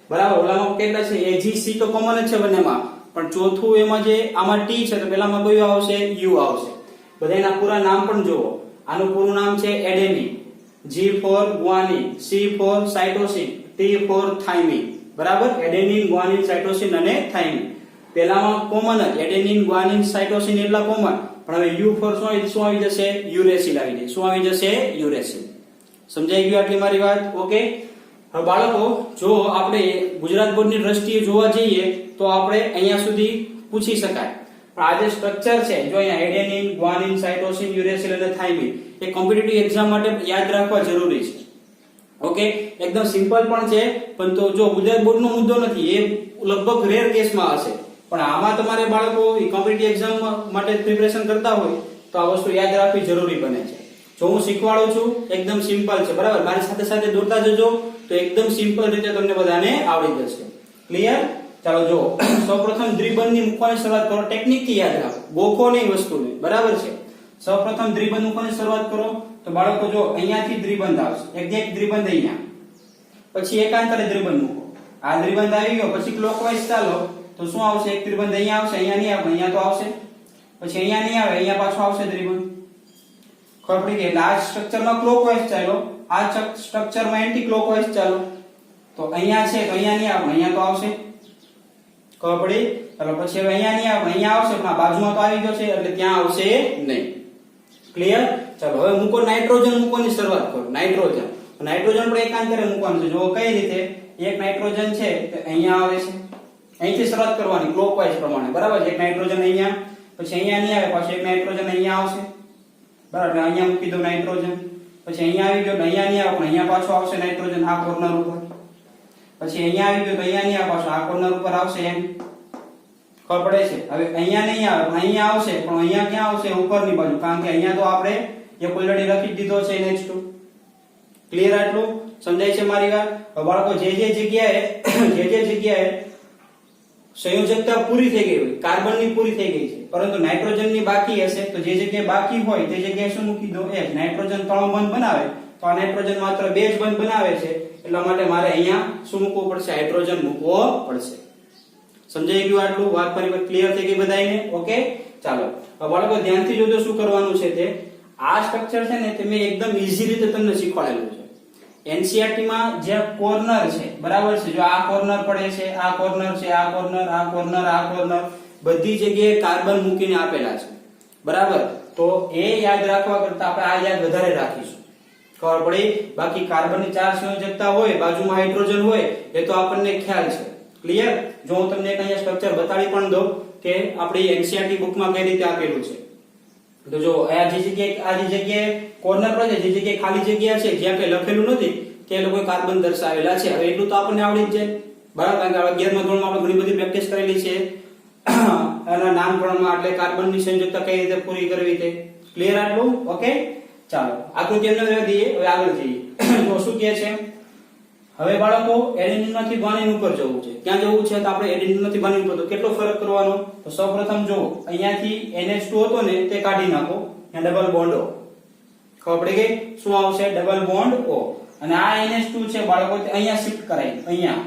બરાબર. ઓલામાં કેટલા છે? AGC તો કોમન જ છે બંનેમાં, પણ ચોથું એમાં જે આમાં T છે તો પેલામાં કયું આવશે? U આવશે. બધાના પૂરા નામ પણ જુઓ. આનું પૂરું નામ છે adenine, G for guanine, C for cytosine, T for thymine. બરાબર. એડેનિન, ગ્વાનિન, સાયટોસિન અને થાઇમિન. પેલામાં કોમન જ એડેનિન, ગ્વાનિન, સાયટોસિન એટલા કોમન, પણ હવે U for શું આવી જશે? યુરેસિલ આવી જશે. શું આવી જશે? યુરેસિલ. સમજાઈ ગયું આટલી મારી વાત? ઓકે. હવે બાળકો, જો આપણે ગુજરાત બોર્ડની દ્રષ્ટિએ જોવા જઈએ તો આપણે અહીંયા સુધી પૂછી શકાય. પણ આ જે સ્ટ્રક્ચર છે, જો અહીંયા એડેનિન, ગ્વાનિન, સાયટોસિન, યુરેસિલ અને થાઇમિન, એ કોમ્પિટિટિવ એક્ઝામ માટે યાદ રાખવા જરૂરી છે. ઓકે, એકદમ સિમ્પલ પણ છે, પણ તો જો ગુજરાત બોર્ડનો મુદ્દો નથી, એ લગભગ રેર કેસમાં હશે. પણ આમાં તમારે બાળકો કોમ્પિટિટિવ એક્ઝામ માટે પ્રિપેરેશન કરતા હોય તો આ વસ્તુ યાદ રાખવી જરૂરી બને છે. જો હું શીખવાડું છું એકદમ સિમ્પલ છે, બરાબર. મારી સાથે સાથે દોરતા જજો તો એકદમ સિમ્પલ રીતે તમને બધાને આવડી જશે. ક્લિયર? ચાલો જો, સૌપ્રથમ દ્વિબંધની મૂકવાની શરૂઆત કરો. ટેકનિક થી યાદ રાખો, ગોખો નહીં વસ્તુને, બરાબર છે. સૌપ્રથમ દ્વિબંધ મૂકવાની શરૂઆત કરો તો બાળકો જો અહીંયાથી દ્વિબંધ આવશે. એક દ્વિબંધ અહીંયા, પછી એકાંતરે દ્વિબંધ મૂકો. આ દ્વિબંધ આવી ગયો, પછી ક્લોકવાઇઝ ચાલો તો શું આવશે? એક દ્વિબંધ અહીંયા આવશે, અહીંયા નહીં આવે, અહીંયા તો આવશે. પછી અહીંયા નહીં આવે, અહીંયા પાછો આવશે દ્વિબંધ. ખબર પડી ગઈ? એટલે આ સ્ટ્રક્ચરમાં ક્લોકવાઇઝ ચાલો, આ સ્ટ્રક્ચરમાં એન્ટી ક્લોકવાઇઝ ચાલો. તો અહીંયા છે તો અહીંયા નહીં આવે, અહીંયા તો આવશે. ખબર પડી? ચાલો પછી હવે અહીંયા નહીં આવે, અહીંયા આવશે, પણ આ બાજુમાં તો આવી ગયો છે એટલે ત્યાં આવશે નહીં. ક્લિયર? ચાલો હવે મૂકો. નાઇટ્રોજન મૂકવાની શરૂઆત કરો. નાઇટ્રોજન પણ એકાંતરે મૂકવાનું છે. જો કઈ રીતે? એક નાઇટ્રોજન છે તો અહીંયા આવે છે, અહીંથી શરૂઆત કરવાની ક્લોકવાઇઝ પ્રમાણે, બરાબર. એક નાઇટ્રોજન અહીંયા, પછી અહીંયા નહીં આવે, પાછું એક નાઇટ્રોજન અહીંયા આવશે, બરાબર. અહીંયા મૂકી દો નાઇટ્રોજન. પછી અહીંયા આવી ગયો તો અહીંયા નહીં આવે, પણ અહીંયા પાછો આવશે નાઇટ્રોજન આ કોર્નર ઉપર. પછી અહીંયા આવી ગયો તો અહીંયા નહીં આવે, પાછો આ કોર્નર ઉપર આવશે. એમ ખબર પડે છે? હવે અહીંયા નહીં આવે પણ અહીંયા આવશે, પણ અહીંયા ક્યાં આવશે? ઉપરની બાજુ, કારણ કે અહીંયા તો આપણે એક ઓલરેડી લખી દીધો છે NH2. ક્લિયર? આટલું સમજાય છે મારી વાત? બાળકો, જે જગ્યાએ સંયોજકતા પૂરી થઈ ગઈ હોય, કાર્બનની પૂરી થઈ ગઈ છે, પરંતુ નાઇટ્રોજનની બાકી હશે, તો જે જગ્યાએ બાકી હોય તે જગ્યાએ શું મૂકી દો? H. નાઇટ્રોજન 3 બંધ બનાવે તો આ નાઇટ્રોજન માત્ર 2 જ બંધ બનાવે છે, એટલા માટે મારે અહીંયા શું મૂકવું પડશે? હાઇડ્રોજન મૂકવો પડશે. સમજાઈ ગયું આટલું? વાત ફરી ક્લિયર થઈ ગઈ બધાને? ઓકે, ચાલો. હવે બાળકો ધ્યાનથી જોજો શું કરવાનું છે તે. આ સ્ટ્રક્ચર છે ને તે મેં એકદમ ઈઝી રીતે તમને શીખવાડેલું છે. NCERT માં જે કોર્નર છે, બરાબર છે, જો આ કોર્નર પડે છે, આ કોર્નર છે, આ કોર્નર, આ કોર્નર, આ કોર્નર, બધી જગ્યાએ કાર્બન મૂકીને આપેલા છે, બરાબર. તો એ યાદ રાખવા કરતા આપણે આ યાદ વધારે રાખીશું. ખબર પડી? બાકી કાર્બનની 4 સંયોજકતા હોય, બાજુમાં હાઇડ્રોજન હોય, એ તો આપણને ખ્યાલ છે. ક્લિયર? જો હું તમને એક અહીંયા સ્ટ્રક્ચર બતાડી પણ દઉં કે આપણી NCERT બુકમાં કઈ રીતે આપેલું છે. તો જો આ જે જગ્યાએ કોર્નર પર છે, જે જગ્યાએ ખાલી જગ્યા છે, જ્યાં કઈ લખેલું નથી તે લોકો કાર્બન દર્શાવેલા છે. હવે એટલું તો આપણને આવડી જ જાય, બરાબર. કારણ કે 11મા ધોરણમાં આપણે ઘણી બધી પ્રેક્ટિસ કરેલી છે એના નામકરણમાં, એટલે કાર્બનની સંયોજકતા કઈ રીતે પૂરી કરવી તે. ક્લિયર આટલું? ઓકે, ચાલો આકૃતિ એમને રહેવા દઈએ. હવે આગળ જઈએ. તો શું કહે છે? હવે બાળકો એડેનિનમાંથી ગ્વાનિન ઉપર જવું છે. ક્યાં જવું છે? તો આપણે એડેનિનમાંથી ગ્વાનિન ઉપર. તો કેટલો ફરક કરવાનો? તો સૌપ્રથમ જો અહીંયાથી NH2 હતો ને તે કાઢી નાખો, ત્યાં ડબલ બોન્ડ O. ખબર પડી ગઈ? શું આવશે? Double bond O. અને આ NH2 છે બાળકો તે અહીંયા શિફ્ટ કરાવી દો. અહીંયા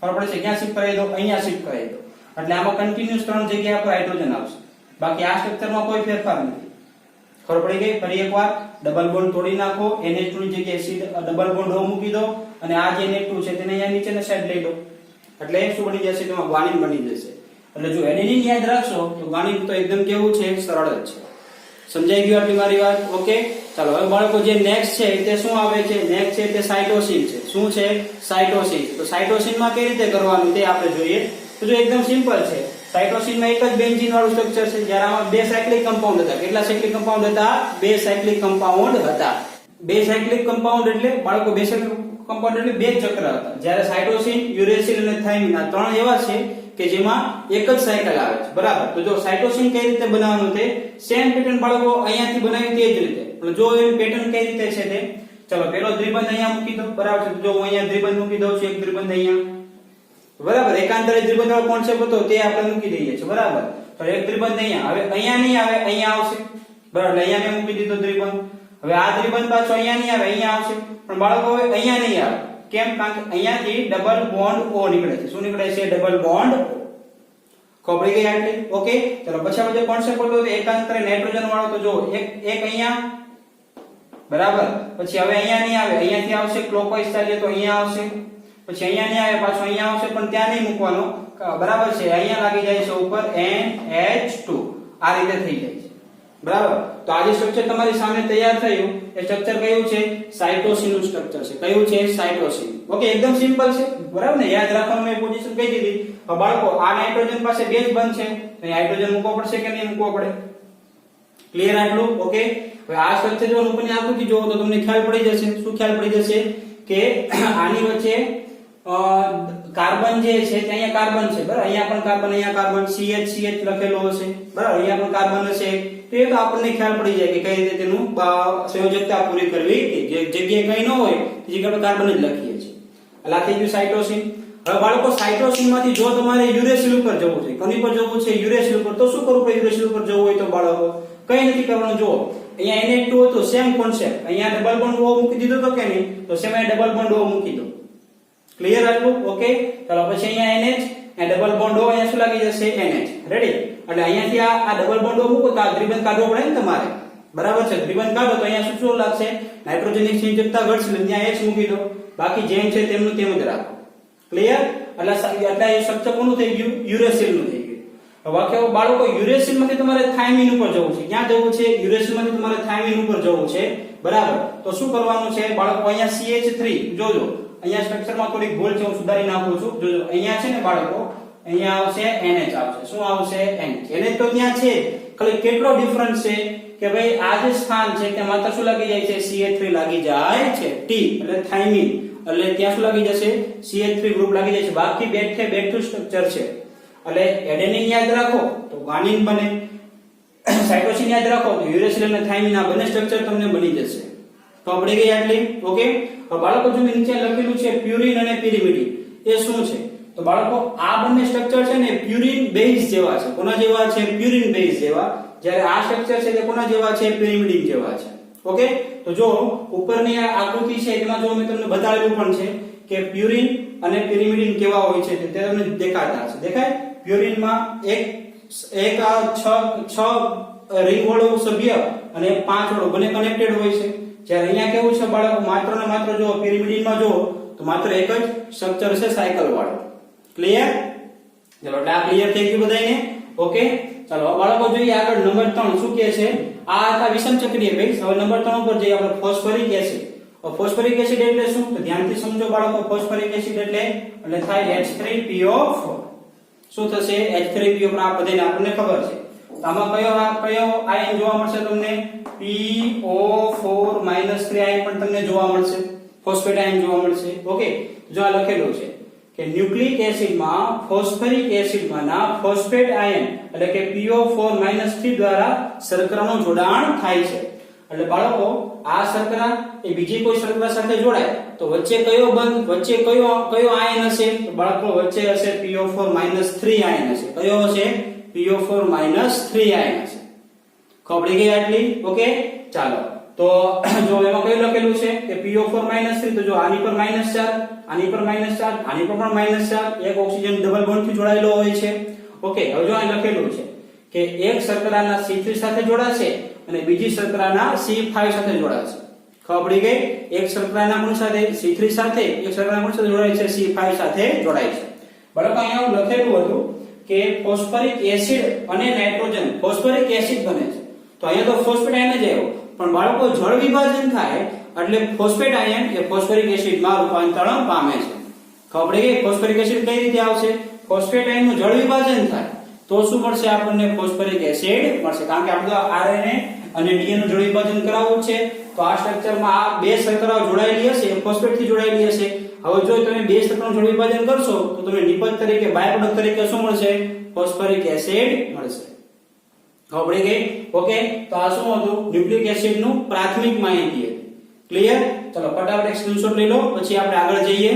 ખબર પડે છે? ક્યાં શિફ્ટ કરાવી દો? અહીંયા શિફ્ટ કરાવી દો. એટલે આમાં કન્ટિન્યુઅસ 3 જગ્યા પર હાઇડ્રોજન આવશે, બાકી આ સ્ટ્રક્ચરમાં કોઈ ફેરફાર નથી. ખબર પડી ગઈ? ફરી એકવાર ડબલ બોન્ડ તોડી નાખો, NH2 ની જગ્યાએ C ડબલ બોન્ડ O મૂકી દો અને આ જે NH2 છે તેને અહીંયા નીચેની સાઈડ લઈ દો એટલે શું બની જશે? તેમાં ગ્વાનીન બની જશે. એટલે જો એડેનિન યાદ રાખશો તો ગ્વાનીન તો એકદમ કેવું છે? સરળ જ છે. સમજાઈ ગયું આટલી મારી વાત? ઓકે, ચાલો હવે બાળકો જે નેક્સ્ટ છે તે શું આવે છે? નેક્સ્ટ છે તે સાઇટોસિન છે. શું છે? સાઇટોસિન. તો સાઇટોસિન માં કેવી રીતે કરવાનું તે આપણે જોઈએ. તો જો એકદમ સિમ્પલ છે. સાઇટોસિન માં એક જ બેન્ઝીન વાળું સ્ટ્રક્ચર છે, જ્યારે આમાં બે સાયક્લિક કમ્પાઉન્ડ હતા. કેટલા સાયક્લિક કમ્પાઉન્ડ હતા? બે સાયક્લિક કમ્પાઉન્ડ હતા. બે સાયક્લિક કમ્પાઉન્ડ એટલે બાળકો બે સાયક્લિક કમ્પાઉન્ડ એટલે બે ચક્ર હતા. જ્યારે સાઇટોસિન, યુરેસિલ અને થાઇમિન આ ત્રણ એવા છે કે જેમાં એક જ સાયકલ આવે છે. બરાબર? તો જો સાઇટોસિન કઈ રીતે બનાવવાનું તે સેમ પેટર્ન બાળકો અહીંયાથી બનાવી તે જ રીતે. એટલે જો એની પેટર્ન કઈ રીતે છે તે ચલો પેલો દ્વિબંધ અહીંયા મૂકી દો. બરાબર છે? જો હું અહીંયા દ્વિબંધ મૂકી દઉં છું, એક દ્વિબંધ અહીંયા. બરાબર? એકાંતરે દ્વિબંધ વાળો કોન્સેપ્ટ હતો તે આપણે મૂકી દઈએ છીએ. બરાબર? તો એક દ્વિબંધ અહીંયા. હવે અહીંયા નહીં આવે, અહીંયા આવશે. બરાબર? અહીંયા મેં મૂકી દીધો દ્વિબંધ. હવે આ દ્વિબંધ પાછો અહીંયા નહીં આવે, અહીંયા આવશે. પણ બાળકો હવે અહીંયા નહીં આવે. કેમ? કારણ કે અહીંયાથી ડબલ બોન્ડ O નીકળે છે. શું નીકળે છે? Double bond O. ખબર પડી ગઈ આટલી? ઓકે, ચલો પછી આપણે જે કોન્સેપ્ટ હતો તે એકાંતરે નાઇટ્રોજન વાળો. તો જો એક અહીંયા. બરાબર? પછી હવે અહીંયા નહીં આવે, અહીંયાથી આવશે ક્લોકવાઇઝ ચાલીએ તો અહીંયા આવશે. પછી અહીંયા નહીં આવે, પાછો અહીંયા આવશે, પણ ત્યાં નહીં મૂકવાનો. બરાબર છે? અહીંયા લાગી જાય છે ઉપર NH2. આ રીતે થઈ જાય છે. બરાબર? તો આ જે સ્ટ્રક્ચર તમારી સામે તૈયાર થયું એ સ્ટ્રક્ચર કયું છે? સાઇટોસિન નું સ્ટ્રક્ચર છે. કયું છે? સાઇટોસિન. ઓકે, એકદમ સિમ્પલ છે. બરાબર ને? યાદ રાખવાનું મેં પોઝિશન કહી દીધી. તો બાળકો આ નાઇટ્રોજન પાસે બેઝ બંધ છે તો હાઇડ્રોજન મૂકવો પડશે કે નહીં મૂકવો પડે? ક્લિયર આટલું? ઓકે, હવે આ સ્ટ્રક્ચર જો ઉપરની આકૃતિ જોવો તો તમને ખ્યાલ પડી જશે. શું ખ્યાલ પડી જશે? કે આની વચ્ચે કાર્બન જે છે તે અહીંયા કાર્બન છે. બરાબર? અહીંયા પણ કાર્બન, અહીંયા કાર્બન, CH લખેલો હશે. બરાબર? અહીંયા પણ કાર્બન હશે. તો એ તો આપણને ખ્યાલ પડી જાય કે કઈ રીતે તેનું સંયોજકતા પૂરી કરવી. જે જગ્યાએ કઈ ન હોય તે જગ્યાએ કાર્બન જ લખીએ છીએ. આ થઈ ગયું સાઇટોસિન. હવે બાળકો સાઇટોસિન માંથી જો તમારે યુરેસિલ ઉપર જવું છે, કોની પર જવું છે? યુરેસિલ ઉપર. તો શું કરવું પડે? યુરેસિલ ઉપર જવું હોય તો બાળકો કઈ નથી કરવાનું. જો અહીંયા NH2 હતું, સેમ કોન્સેપ્ટ. અહીંયા ડબલ બોન્ડ O મૂકી દીધો તો કે નહીં? તો સેમ અહીંયા ડબલ બોન્ડ O મૂકી દો. ક્લિયર આટલું? ઓકે, ચાલો પછી અહીંયા NH અને ડબલ બોન્ડ O અહીંયા શું લાગી જશે? NH. રેડી? એટલે અહીંયાથી આ ડબલ બોન્ડ O મૂકો તો આ દ્વિબંધ કાઢવો પડે ને તમારે. બરાબર છે? દ્વિબંધ કાઢો તો અહીંયા શું લાગશે? નાઇટ્રોજનની સંયોજકતા ઘટશે એટલે ત્યાં H મૂકી દો. બાકી જેમ છે તેમનું તેમ જ રાખો. ક્લિયર? એટલે એ સ્ટ્રક્ચર કોનું થઈ ગયું? યુરેસિલ નું થઈ ગયું. હવે બાળકો યુરેસિલ માંથી તમારે થાઇમિન ઉપર જવું છે. ક્યાં જવું છે? યુરેસિલ માંથી તમારે થાઇમિન ઉપર જવું છે. બરાબર? તો શું કરવાનું છે બાળકો? અહીંયા CH3 જોજો. અહીંયા સ્ટ્રક્ચરમાં થોડી ભૂલ છે, હું સુધારી નાખું છું. જોજો અહીંયા છે ને બાળકો, અહીંયા આવશે NH આવશે. શું આવશે? NH. NH તો ત્યાં છે, ખાલી કેટલો ડિફરન્સ છે કે ભાઈ આ જે સ્થાન છે ત્યાં માત્ર શું લાગી જાય છે? CH3 લાગી જાય છે. T એટલે થાઇમિન. એટલે ત્યાં શું લાગી જશે? CH3 ગ્રુપ લાગી જશે. બાકી બેઠું સ્ટ્રક્ચર છે. એટલે એડેનિન યાદ રાખો તો ગ્વાનિન બને, સાઇટોસિન યાદ રાખો તો યુરેસિલ અને થાઇમિન. આ બંને સ્ટ્રક્ચર તમને બની જશે. તો પડી ગઈ આટલી? ઓકે, હવે બાળકો જો નીચે લખેલું છે પ્યુરિન અને પિરિમિડિન, એ શું છે? તો બાળકો આ બંને સ્ટ્રક્ચર છે ને પ્યુરિન બેઝ જેવા છે. કોના જેવા છે? પ્યુરિન બેઝ જેવા. જ્યારે આ સ્ટ્રક્ચર છે તે કોના જેવા છે? પિરિમિડિન જેવા છે. ઓકે, તો જો ઉપરની આ આકૃતિ છે તેમાં જો મેં તમને બતાવેલું પણ છે કે પ્યુરિન અને પિરિમિડિન કેવા હોય છે તે તમને દેખાતા છે. દેખાય? પ્યુરિનમાં એક આ 6 રિંગ વાળો સભ્ય અને 5 વાળો બંને કનેક્ટેડ હોય છે. જ્યારે અહીંયા કેવું છે બાળકો? માત્ર ને માત્ર જો પિરિમિડિનમાં જો તો માત્ર એક જ સ્ટ્રક્ચર છે સાયકલ વાળો. ક્લિયર? ચલો એટલે આ ક્લિયર થઈ ગયું બધાને? ઓકે, ચાલો બાળકો જોઈએ આગળ નંબર 3 શું કહે છે? આ હતા વિષમ ચક્રીય બેઝ. હવે નંબર 3 ઉપર જઈએ આપણે ફોસ્ફરિક એસિડ. ફોસ્ફરિક એસિડ એટલે શું? તો ધ્યાનથી સમજો બાળકો. ફોસ્ફરિક એસિડ એટલે થાય H3PO4. શું થશે? H3PO4. આ બધાને આપણને ખબર છે. તો આમાં કયો આયન જોવા મળશે તમને? PO4 -3 આયન પણ તમને જોવા મળશે. ફોસ્ફેટ આયન જોવા મળશે. ઓકે, જો આ લખેલું છે કે ન્યુક્લિક એસિડમાં ફોસ્ફરિક એસિડમાંના ફોસ્ફેટ આયન એટલે કે PO4 -3 દ્વારા શર્કરાનું જોડાણ થાય છે. એટલે બાળકો આ શર્કરા એ બીજી કોઈ શર્કરા સાથે જોડાય તો વચ્ચે કયો બંધ, વચ્ચે કયો આયન હશે? તો બાળકો વચ્ચે હશે PO4 -3 આયન હશે. કયો હશે? PO4 -3 આયન હશે. ખબર પડી ગઈ આટલી? ઓકે, ચાલો તો જો એમાં કયું લખેલું છે કે PO4 -3. તો જો આની પર -4, આની પર -4, આની પર પણ -4. એક ઓક્સિજન ડબલ બોન્ડ થી જોડાયેલો હોય છે. ઓકે, હવે જો અહીં લખેલું છે કે એક શર્કરાના C3 સાથે જોડાશે અને બીજી શર્કરાના C5 સાથે જોડાશે. ખબર પડી ગઈ? એક શર્કરાના ગુણ સાથે C3 સાથે, એક શર્કરાના ગુણ સાથે જોડાય છે, C5 સાથે જોડાય છે. બરાબર, અહીંયા એવું લખેલું હતું કે ફોસ્ફરિક એસિડ અને નાઇટ્રોજન ફોસ્ફરિક એસિડ બને છે. તો અહીંયા તો ફોસ્ફેટ આયન જ આવ્યો, પણ બાળકો જળ વિભાજન થાય એટલે ફોસ્ફેટ આયન એ ફોસ્ફરિક એસિડમાં રૂપાંતરણ પામે છે. ખબર પડી ગઈ? ફોસ્ફરિક એસિડ કઈ રીતે આવશે? ફોસ્ફેટ આયનનું જળ વિભાજન થાય તો શું મળશે આપણને? ફોસ્ફરિક એસિડ મળશે. કારણ કે આપણે આરએનએ અને ડીએનએ નું જળ વિભાજન કરાવવું છે, તો આ સ્ટ્રક્ચરમાં આ બે શર્કરાઓ જોડાયેલી હશે, ફોસ્ફેટ થી જોડાયેલી હશે. હવે જો તમે બે શર્કરાનું જળ વિભાજન કરશો તો તમને નિપજ તરીકે, બાય પ્રોડક્ટ તરીકે શું મળશે? ફોસ્ફરિક એસિડ મળશે. ખબર પડી ગઈ? ઓકે, તો આ શું હતું? ન્યુક્લિક એસિડ નું પ્રાથમિક માહિતી હતી. ક્લિયર? ચલો ફટાફટ એક સ્ક્રીનશોટ લઈ લો, પછી આપણે આગળ જઈએ.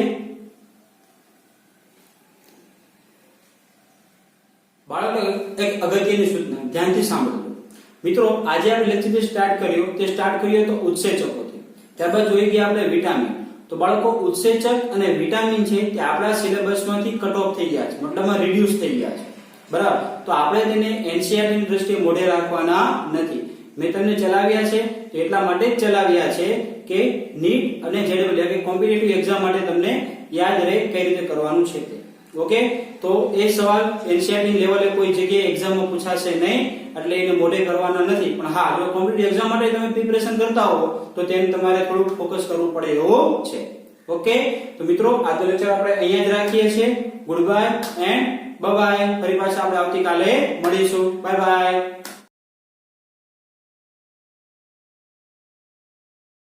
બાળકો, એક અગત્યની સૂચના ધ્યાનથી સાંભળજો. મિત્રો, આજે આપણે લેક્ચર જે સ્ટાર્ટ કર્યો તો ઉત્સેચકોથી. ત્યારબાદ જોઈ ગયા આપણે વિટામિન. તો બાળકો, ઉત્સેચક અને વિટામિન છે તે આપણા સિલેબસમાંથી કટ ઓફ થઈ ગયા છે, મતલબમાં રિડ્યુસ થઈ ગયા છે. બરાબર, તો આપણે તેને એનસીઈઆરટી ની દ્રષ્ટિએ મોઢે રાખવાના નથી. મેં તમને ચલાવ્યા છે તો એટલા માટે જ ચલાવ્યા છે કે નીટ અને જેડબલ એટલે કે કોમ્પિટિટિવ એક્ઝામ માટે તમને યાદ રહે કઈ રીતે કરવાનું છે તે. ઓકે, તો એ સવાલ એનસીઈઆરટી લેવલે કોઈ જગ્યાએ એક્ઝામમાં પૂછાશે નહીં, એટલે એને મોઢે કરવાના નથી. પણ હા, જો કોમ્પિટિટિવ એક્ઝામ માટે તમે પ્રિપેરેશન કરતા હો તો તેને તમારે થોડું ફોકસ કરવું પડે એવું છે. ઓકે, તો મિત્રો, આજનો લેક્ચર આપણે અહીંયા જ રાખીએ છીએ. Good bye and bye bye. ફરી પાછા આપણે આવતીકાલે મળીશું. Bye bye.